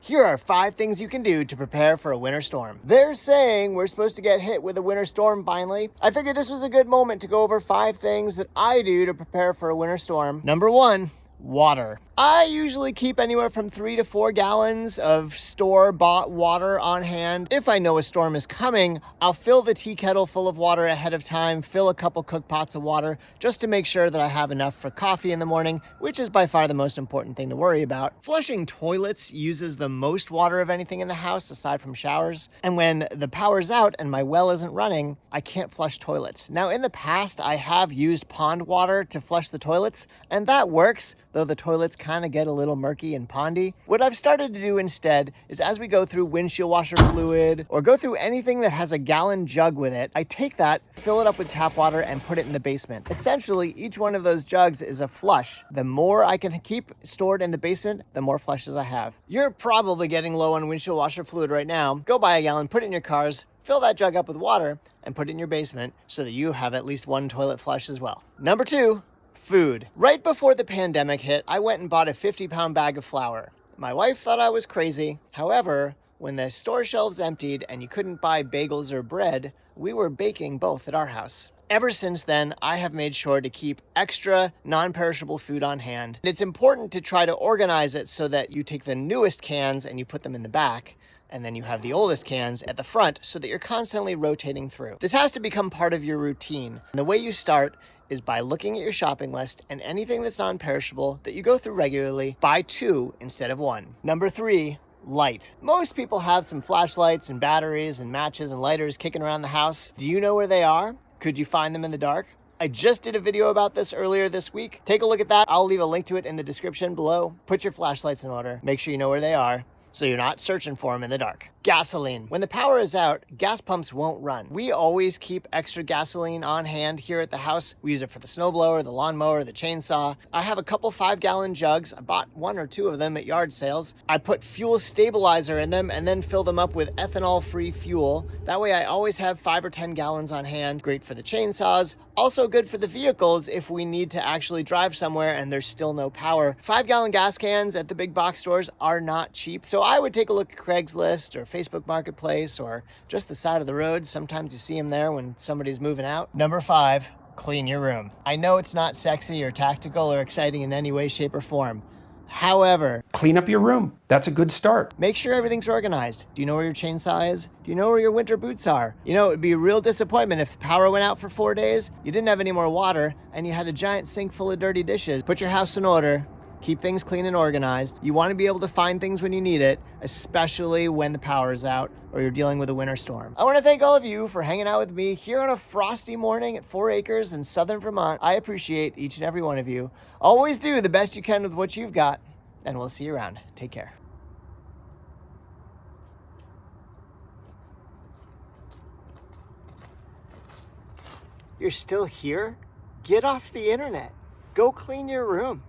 Here are 5 things you can do to prepare for a winter storm. They're saying we're supposed to get hit with a winter storm finally. I figured this was a good moment to go over 5 things that I do to prepare for a winter storm. Number 1, water. I usually keep anywhere from 3 to 4 gallons of store-bought water on hand. If I know a storm is coming, I'll fill the tea kettle full of water ahead of time, fill a couple cook pots of water, just to make sure that I have enough for coffee in the morning, which is by far the most important thing to worry about. Flushing toilets uses the most water of anything in the house, aside from showers. And when the power's out and my well isn't running, I can't flush toilets. Now, in the past, I have used pond water to flush the toilets, and that works, though the toilets kind of get a little murky and pondy. What I've started to do instead is, as we go through windshield washer fluid or go through anything that has a gallon jug with it, I take that, fill it up with tap water, and put it in the basement. Essentially, each one of those jugs is a flush. The more I can keep stored in the basement, the more flushes I have. You're probably getting low on windshield washer fluid right now. Go buy a gallon, put it in your cars, fill that jug up with water, and put it in your basement so that you have at least one toilet flush as well. Number 2, food. Right before the pandemic hit, I went and bought a 50-pound bag of flour. My wife thought I was crazy. However, when the store shelves emptied and you couldn't buy bagels or bread, we were baking both at our house. Ever since then, I have made sure to keep extra non-perishable food on hand. It's important to try to organize it so that you take the newest cans and you put them in the back, and then you have the oldest cans at the front so that you're constantly rotating through. This has to become part of your routine. And the way you start is by looking at your shopping list, and anything that's non-perishable that you go through regularly, buy 2 instead of 1. Number 3, light. Most people have some flashlights and batteries and matches and lighters kicking around the house. Do you know where they are? Could you find them in the dark? I just did a video about this earlier this week. Take a look at that. I'll leave a link to it in the description below. Put your flashlights in order. Make sure you know where they are, so you're not searching for them in the dark. Gasoline. When the power is out, gas pumps won't run. We always keep extra gasoline on hand here at the house. We use it for the snowblower, the lawnmower, the chainsaw. I have a couple 5-gallon jugs. I bought 1 or 2 of them at yard sales. I put fuel stabilizer in them and then fill them up with ethanol-free fuel. That way I always have 5 or 10 gallons on hand. Great for the chainsaws. Also good for the vehicles if we need to actually drive somewhere and there's still no power. 5-gallon gas cans at the big box stores are not cheap. So I would take a look at Craigslist or Facebook Marketplace or just the side of the road. Sometimes you see them there when somebody's moving out. Number 5, clean your room. I know it's not sexy or tactical or exciting in any way, shape, or form. However, clean up your room. That's a good start. Make sure everything's organized. Do you know where your chainsaw is? Do you know where your winter boots are? You know, it would be a real disappointment if the power went out for 4 days, you didn't have any more water, and you had a giant sink full of dirty dishes. Put your house in order. Keep things clean and organized. You want to be able to find things when you need it, especially when the power is out or you're dealing with a winter storm. I want to thank all of you for hanging out with me here on a frosty morning at 4 Acres in southern Vermont. I appreciate each and every one of you. Always do the best you can with what you've got, and we'll see you around. Take care. You're still here? Get off the internet. Go clean your room.